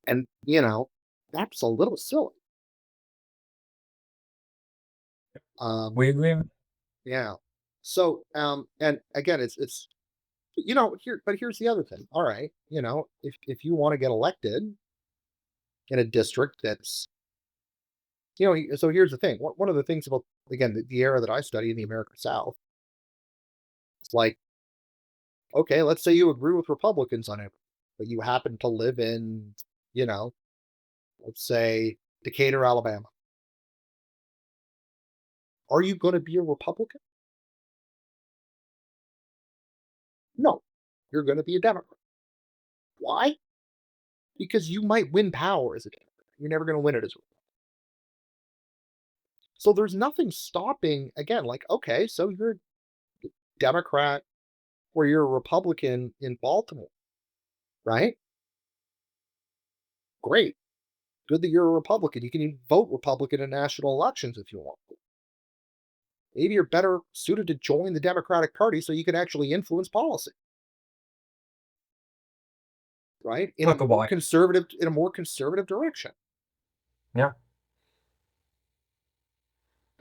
And that's a little silly. Um, we agree. yeah. So, and again, it's here's the other thing. All right, if you want to get elected in a district that's, so here's the thing. One of the things about, again, the era that I study in the American South, it's like, okay, let's say you agree with Republicans on everything, but you happen to live in, you know, let's say Decatur, Alabama. Are you going to be a Republican? No, you're going to be a Democrat. Why? Because you might win power as a Democrat. You're never going to win it as a Republican. So there's nothing stopping, again, like, okay, so you're a Democrat or you're a Republican in Baltimore, right? Great. Good that you're a Republican. You can even vote Republican in national elections if you want. Maybe you're better suited to join the Democratic Party so you can actually influence policy, right? Look a while. In a more conservative direction. Yeah.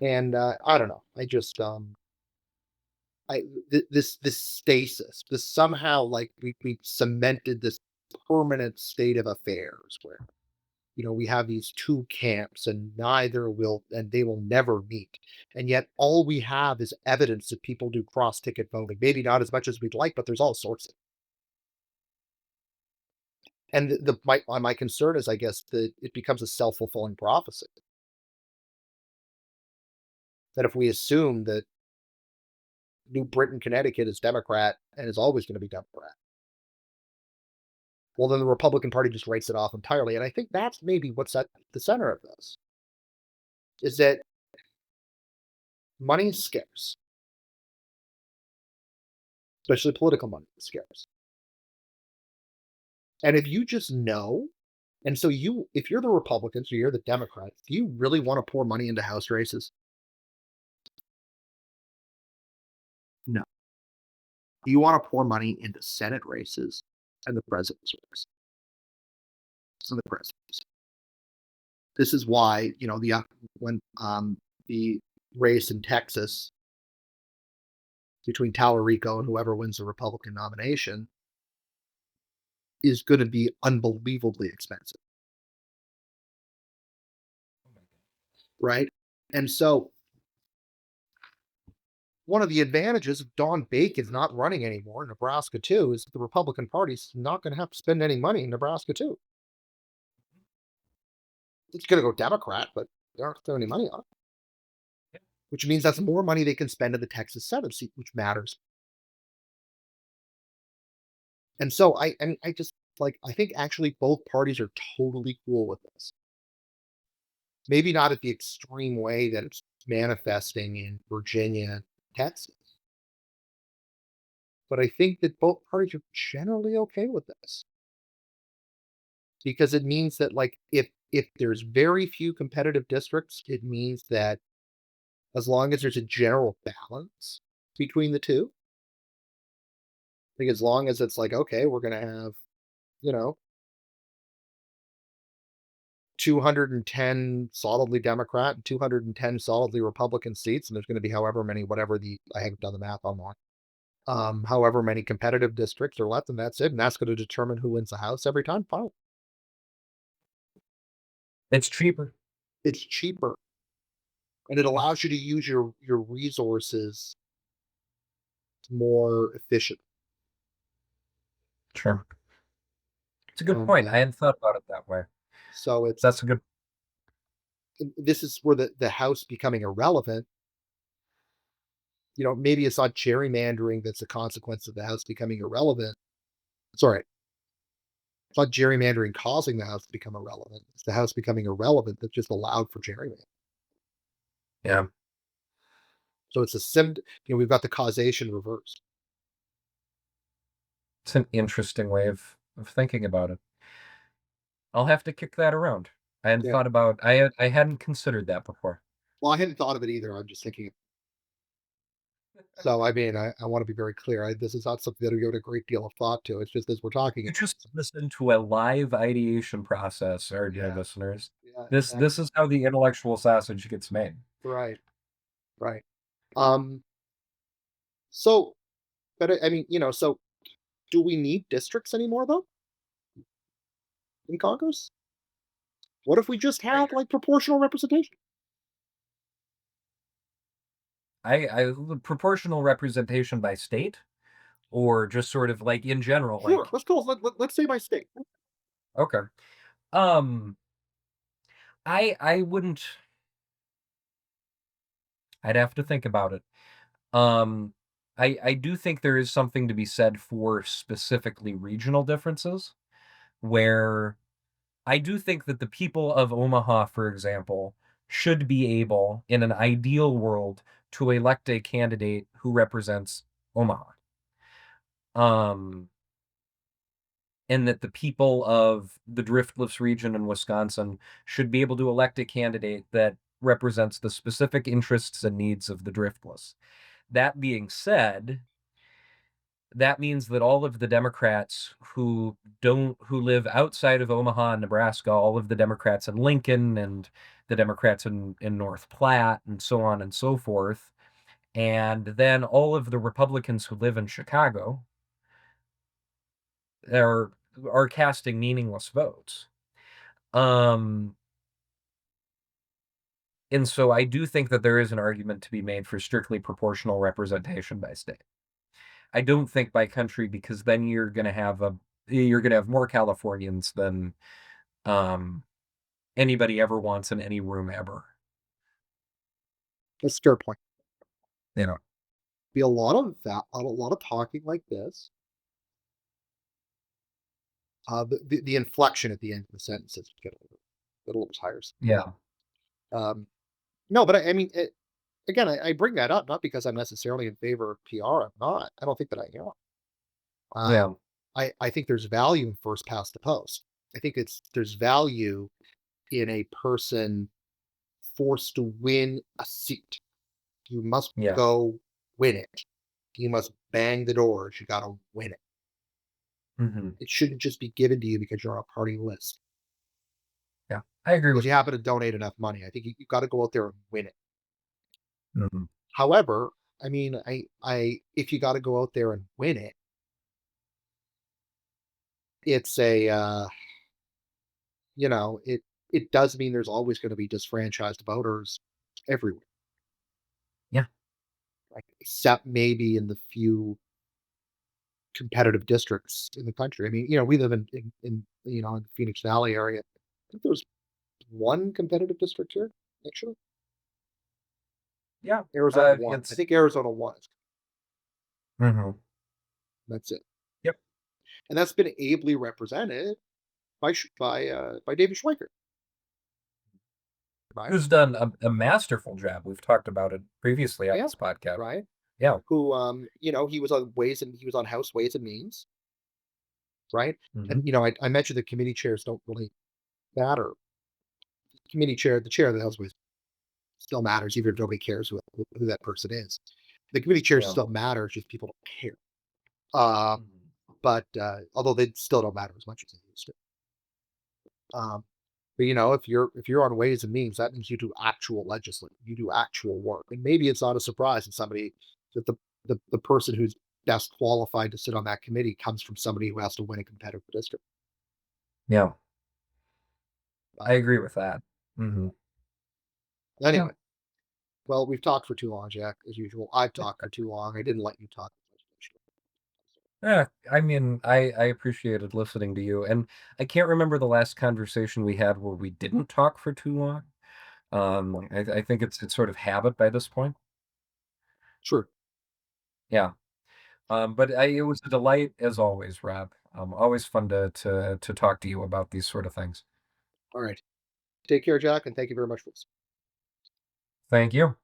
And I don't know. I just I this stasis, this somehow, like, we cemented this permanent state of affairs where, we have these two camps and they will never meet. And yet all we have is evidence that people do cross ticket voting. Maybe not as much as we'd like, but there's all sorts of. And my concern is, I guess, that it becomes a self-fulfilling prophecy. That if we assume that New Britain, Connecticut is Democrat and is always going to be Democrat, well, then the Republican Party just writes it off entirely. And I think that's maybe what's at the center of this, is that money is scarce, especially political money is scarce. And if you just know, and so if you're the Republicans or you're the Democrats, do you really want to pour money into House races? No. Do you want to pour money into Senate races and the president's race? So the president's. This is why, when the race in Texas between Tallarico and whoever wins the Republican nomination is going to be unbelievably expensive, right? And so one of the advantages of Don Bacon not running anymore in Nebraska too is the Republican Party's not going to have to spend any money in Nebraska too. It's going to go Democrat, but they aren't throwing any money on it, which means that's more money they can spend in the Texas Senate seat, which matters. And so I just, like, I think actually both parties are totally cool with this. Maybe not at the extreme way that it's manifesting in Virginia and Texas, but I think that both parties are generally okay with this, because it means that, like, if there's very few competitive districts, it means that as long as there's a general balance between the two, think as long as it's like, okay, we're going to have, you know, 210 solidly Democrat and 210 solidly Republican seats, and there's going to be however many, whatever the, I haven't done the math on that, however many competitive districts are left, and that's it. And that's going to determine who wins the House every time. Fine. It's cheaper. It's cheaper and it Yeah, allows you to use your resources more efficient. sure. It's a good And point. I hadn't thought about it that way. so That's it's a good this is where the House becoming irrelevant. Maybe it's not gerrymandering that's a consequence of the House becoming irrelevant. Sorry, it's not gerrymandering causing the House to become irrelevant. It's the House becoming irrelevant that just allowed for gerrymandering. yeah. So it's we've got the causation reversed. It's an interesting way of thinking about it. I'll have to kick that around. Yeah. I hadn't considered that before. Well, I hadn't thought of it either. I'm just thinking. So, I mean, I want to be very clear. This is not something that I give a great deal of thought to. It's just as we're talking. You just listen to a live ideation process, our dear Yeah. listeners. Yeah. This Exactly. is how the intellectual sausage gets made. Right. Right. Um. So, but I mean, so do we need districts anymore though in Congress? What if we just I had like proportional representation? I proportional representation by state or just sort of like in general, Sure. like, Let's say by state. okay. Um, I wouldn't. I'd have to think about it. Um, I do think there is something to be said for specifically regional differences, where I do think that the people of Omaha, for example, should be able, in an ideal world, to elect a candidate who represents Omaha. Um, and that the people of the Driftless region in Wisconsin should be able to elect a candidate that represents the specific interests and needs of the Driftless. That being said, that means that all of the Democrats who live outside of Omaha, Nebraska, all of the Democrats in Lincoln and the Democrats in North Platte and so on and so forth, and then all of the Republicans who live in Chicago are are casting meaningless votes. Um, and so I do think that there is an argument to be made for strictly proportional representation by state. I don't think by country because then you're gonna have more Californians than um, anybody ever wants in any room ever. That's a fair point. You know? Be a lot of that, a lot of talking like this. The inflection at the end of the sentences get a little tiresome. Yeah, No, but I mean, again, I bring that up not because I'm necessarily in favor of PR. I'm not. I don't think that I am. yeah, I think there's value in first past the post. I think there's value in a person forced to win a seat. You must yeah. go win it. You must bang the doors. You got to win it. Mhm. It shouldn't just be given to you because you're on a party list Yeah, I agree because with you that. happen to donate enough money. I think you got to go out there and win it. Mhm. However, I mean, if you got to go out there and win it, it's it does mean there's always going to be disfranchised voters everywhere, Yeah, like except maybe in the few competitive districts in the country. I mean, we live in the Phoenix Valley area. I think there's one competitive district here, actually. yeah, Arizona won. I it's think Arizona won. mhm. That's it, Yep. and that's been ably represented by David Schweiker, right? Who's done a masterful job. We've talked about it previously on Yeah, this podcast. right. Yeah. Who he was on House Ways and Means, right? Mhm. And I mentioned the committee chairs don't really matter. The chair of the House Ways still matters, even if nobody cares who that person is. The committee chair Yeah. still matters, just people don't care. Um, but although they still don't matter as much as they used to. Um, but if you're on Ways and Means, that means you do actual legislating, you do actual work, and maybe it's not a surprise that the person who's best qualified to sit on that committee comes from somebody who has to win a competitive district. Yeah, I But agree with that. Mhm. Yeah. anyway, well, we've talked for too long, Jack, as usual. I've talked for too long. I didn't let you talk. Yeah, I mean, I appreciated listening to you, and I can't remember the last conversation we had where we didn't talk for too long. I think it's sort of habit by this point. Sure. Yeah. But it was a delight as always, Rob. Always fun to talk to you about these sort of things. All right. Take care, Jack, and thank you very much for this. Thank you.